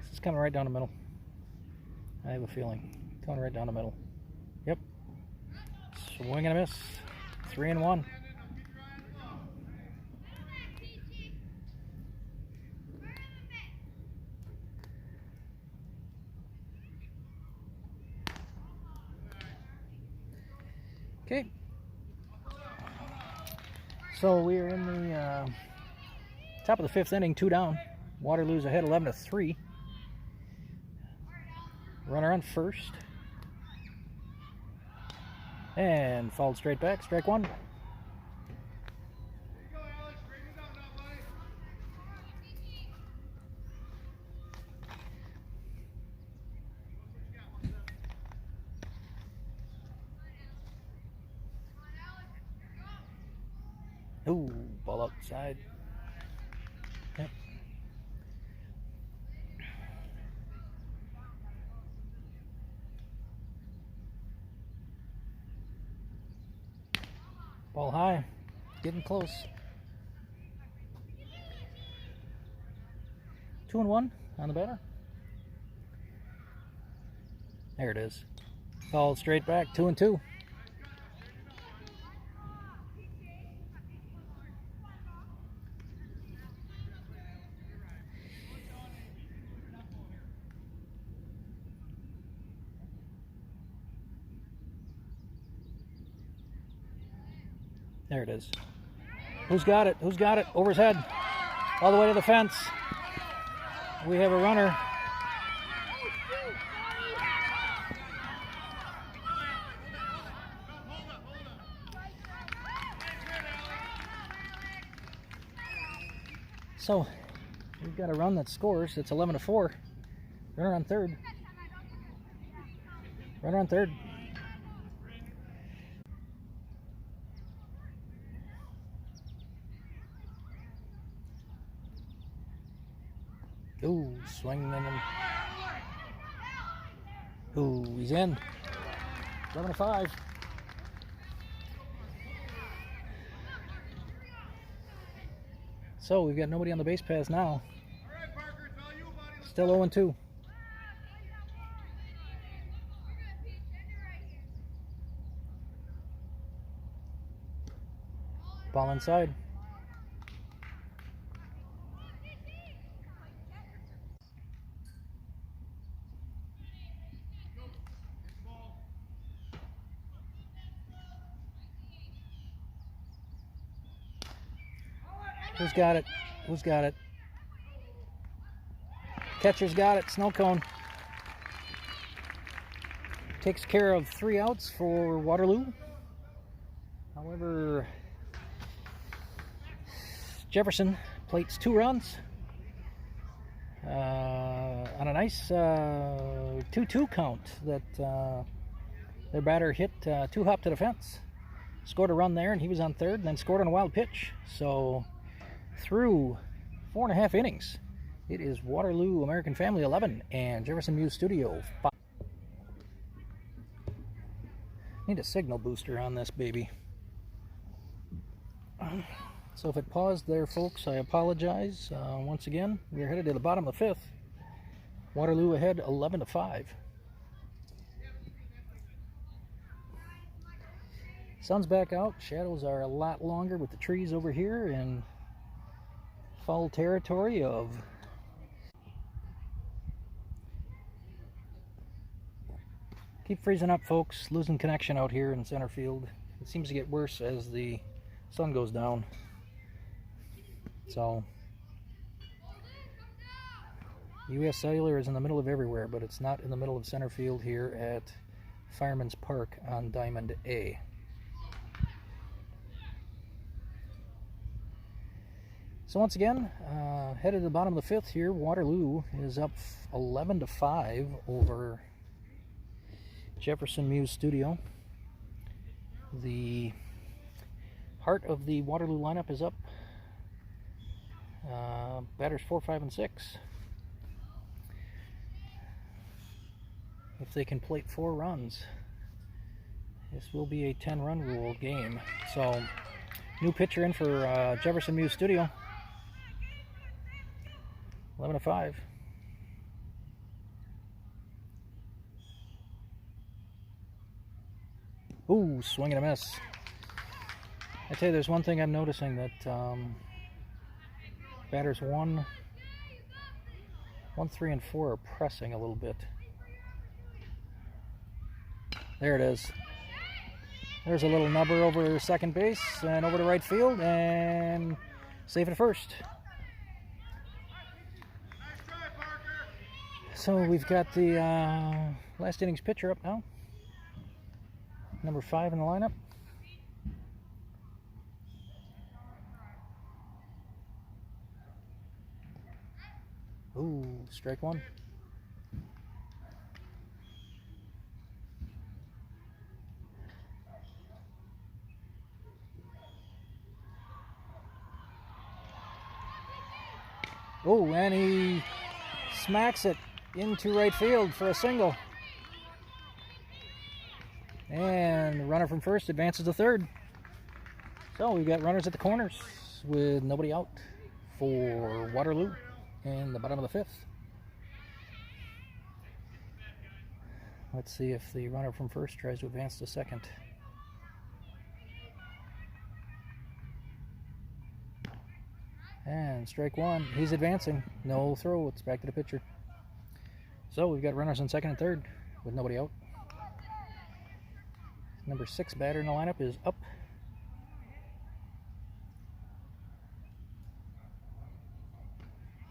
This is coming right down the middle. I have a feeling. Coming right down the middle. Yep. Swing and a miss. 3-1. Okay. So we are in the top of the 5th inning, 2 down. Waterloo's ahead 11-3. Runner on first. And fouled straight back. Strike 1. Ooh, ball outside. Yep. Ball high, getting close. 2-1 on the batter. There it is. Ball straight back, 2-2. There it is. Who's got it? Who's got it? Over his head. All the way to the fence. We have a runner. So we've got a run that scores. It's 11-4. Runner on third. Runner on third. Ooh, swinging in. Ooh, he's in. 11-5. So we've got nobody on the base paths now. Still 0-2. Ball inside. Who's got it? Who's got it? Catcher's got it. Snow cone. Takes care of 3 outs for Waterloo. However, Jefferson plates 2 runs on a nice 2-2 count that their batter hit 2-hop to the fence. Scored a run there, and he was on third, and then scored on a wild pitch. So through 4.5 innings, it is Waterloo American Family 11 and Jefferson Muse Studio 5. Need a signal booster on this baby. So if it paused there, folks, I apologize. Once again, we're headed to the bottom of the 5th. Waterloo ahead 11-5. Sun's back out. Shadows are a lot longer with the trees over here in foul territory of keep freezing up, folks. Losing connection out here in center field. It seems to get worse as the sun goes down. So ESYBL is in the middle of everywhere, but it's not in the middle of center field here at Fireman's Park on Diamond A. So once again, headed to the bottom of the 5th here. Waterloo is up 11-5 over Jefferson Muse Studio. The heart of the Waterloo lineup is up. Batters 4, 5, and 6. If they can plate 4 runs, this will be a 10-run rule game. So, new pitcher in for Jefferson Muse Studio. 11-5. Ooh, swing and a miss. I tell you, there's one thing I'm noticing that batters 1, 3, and 4 are pressing a little bit. There it is. There's a little nubber over second base and over to right field and safe at first. So we've got the last innings pitcher up now. Number 5 in the lineup. Ooh, strike 1. Oh, and he smacks it into right field for a single. And the runner from first advances to third. So we've got runners at the corners with nobody out for Waterloo in the bottom of the 5th. Let's see if the runner from first tries to advance to second. And strike 1. He's advancing. No throw. It's back to the pitcher. So we've got runners on second and third with nobody out. Number 6 batter in the lineup is up.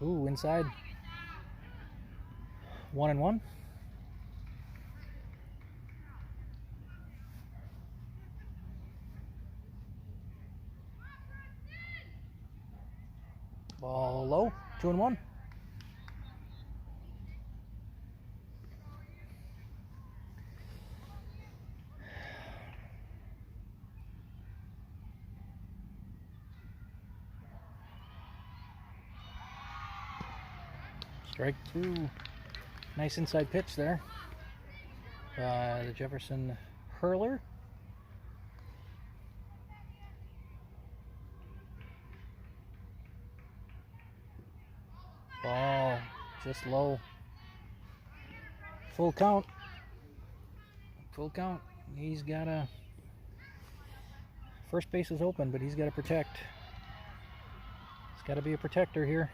Ooh, inside. 1-1. Ball low, 2-1. Strike 2. Nice inside pitch there by the Jefferson hurler. Ball just low. Full count. Full count. He's got a... First base is open, but he's got to protect. He's got to be a protector here.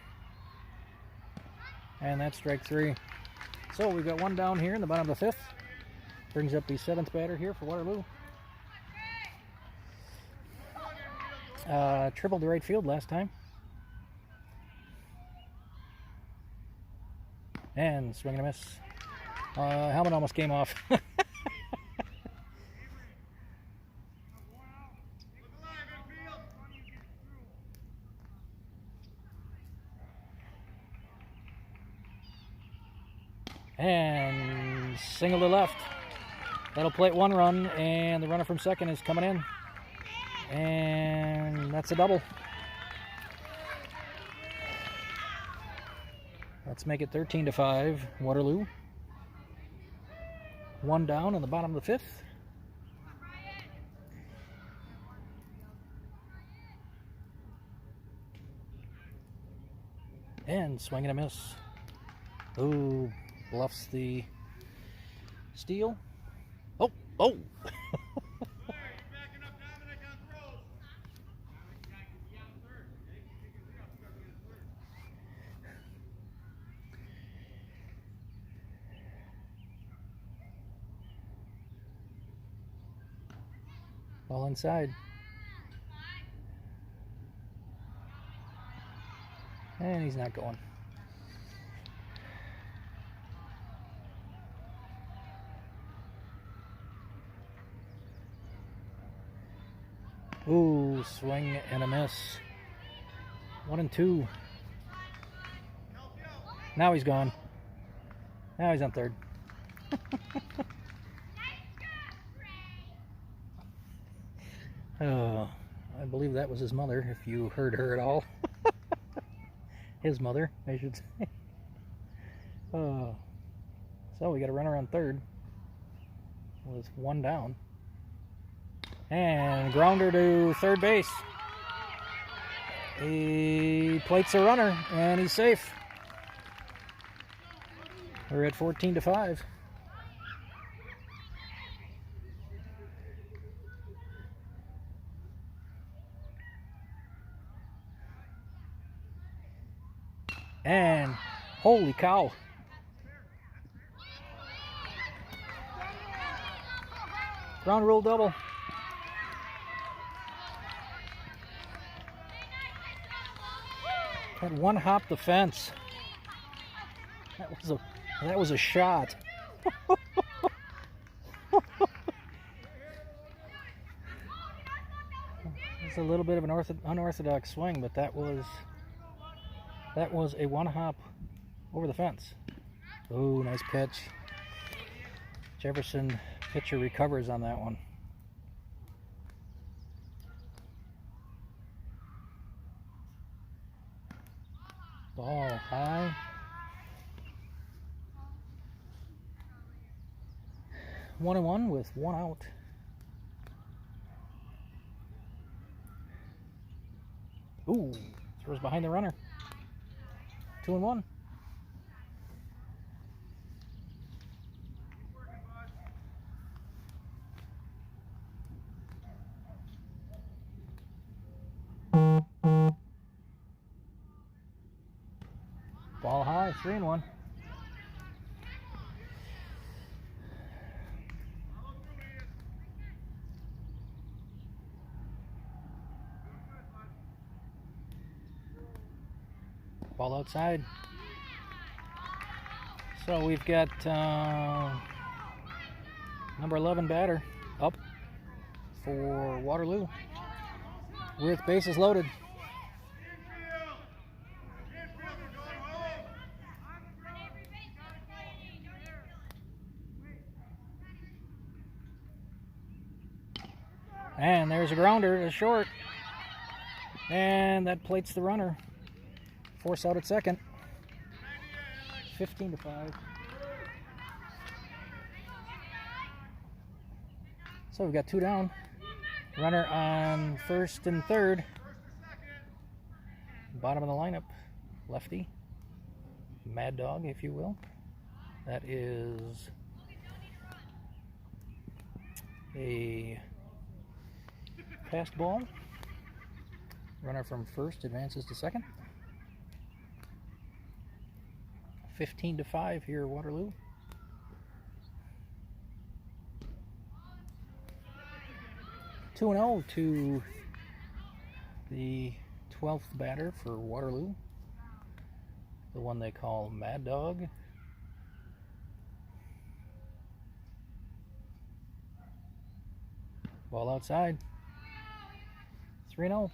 And that's strike 3. So we've got one down here in the bottom of the 5th. Brings up the 7th batter here for Waterloo. Tripled to right field last time. And swing and a miss. Helmet almost came off. And single to left. That'll plate 1 run, and the runner from second is coming in. And that's a double. Let's make it 13-5, Waterloo. One down in the bottom of the 5th. And swing and a miss. Ooh, bluffs the steal. Oh, oh! Ball inside. And he's not going. Ooh, swing and a miss. 1 and 2. Now he's gone. Now he's on third. Oh, I believe that was his mother, if you heard her at all. His mother, I should say. Oh. So we got a runner on third with 1 down. And grounder to third base. He plates a runner, and he's safe. We're at 14-5. And holy cow. Ground rule double. Had one hop the fence. That was a shot. It's a little bit of an unorthodox swing, but that was a one hop over the fence. Oh, nice pitch. Jefferson pitcher recovers on that one. Ball high. One and one with 1 out. Ooh, throws behind the runner. 2 and 1. Ball high, 3 and 1. Ball outside. So we've got number 11 batter up for Waterloo with bases loaded. And there's a grounder to short. And that plates the runner. Force out at second. 15-5. So we've got 2 down. Runner on first and third. Bottom of the lineup. Lefty. Mad Dog, if you will. That is a passed ball. Runner from first advances to second. 15-5 here at Waterloo. Two and 0 to the 12th batter for Waterloo. The one they call Mad Dog. Ball outside. 3-0.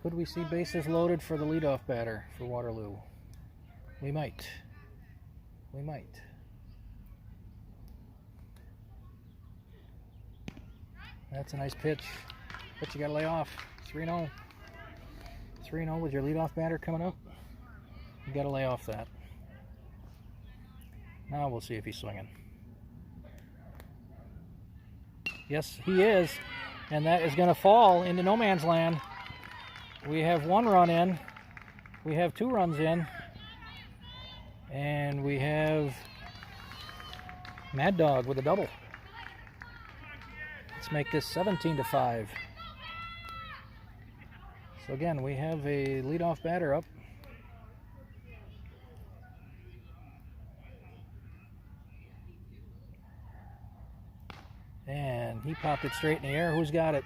Could we see bases loaded for the leadoff batter for Waterloo? We might. We might. That's a nice pitch. But you got to lay off. 3-0. 3-0 with your leadoff batter coming up. You got to lay off that. Now we'll see if he's swinging. Yes, he is. And that is going to fall into no man's land. We have 1 run in. We have 2 runs in. And we have Mad Dog with a double. Let's make this 17-5. So again, we have a leadoff batter up. And he popped it straight in the air. Who's got it?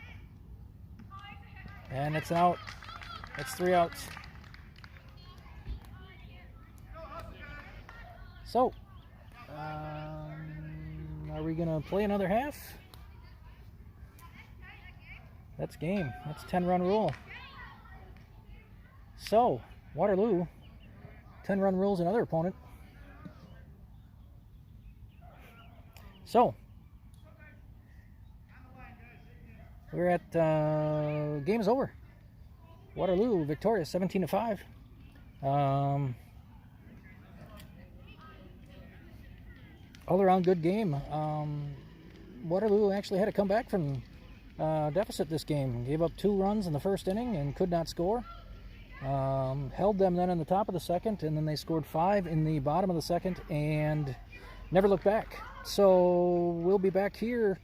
And it's out. It's 3 outs. So, are we going to play another half? That's game. That's 10-run rule. So, Waterloo, 10-run rule's another opponent. So, we're at, game's over. Waterloo victorious, 17-5. All around good game. Waterloo actually had to come back from deficit this game. Gave up 2 runs in the first inning and could not score. Held them then in the top of the second, and then they scored 5 in the bottom of the second and never looked back. So we'll be back here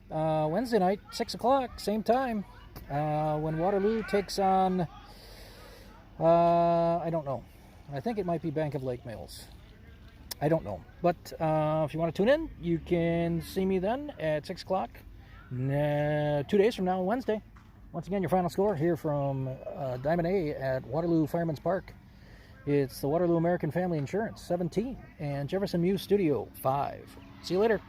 Wednesday night, 6 o'clock, same time, when Waterloo takes on, I don't know. I think it might be Bank of Lake Mills. I don't know. But if you want to tune in, you can see me then at 6 o'clock, 2 days from now, Wednesday. Once again, your final score here from Diamond A at Waterloo Fireman's Park. It's the Waterloo American Family Insurance, 17, and Jefferson Muse Studio, 5. See you later.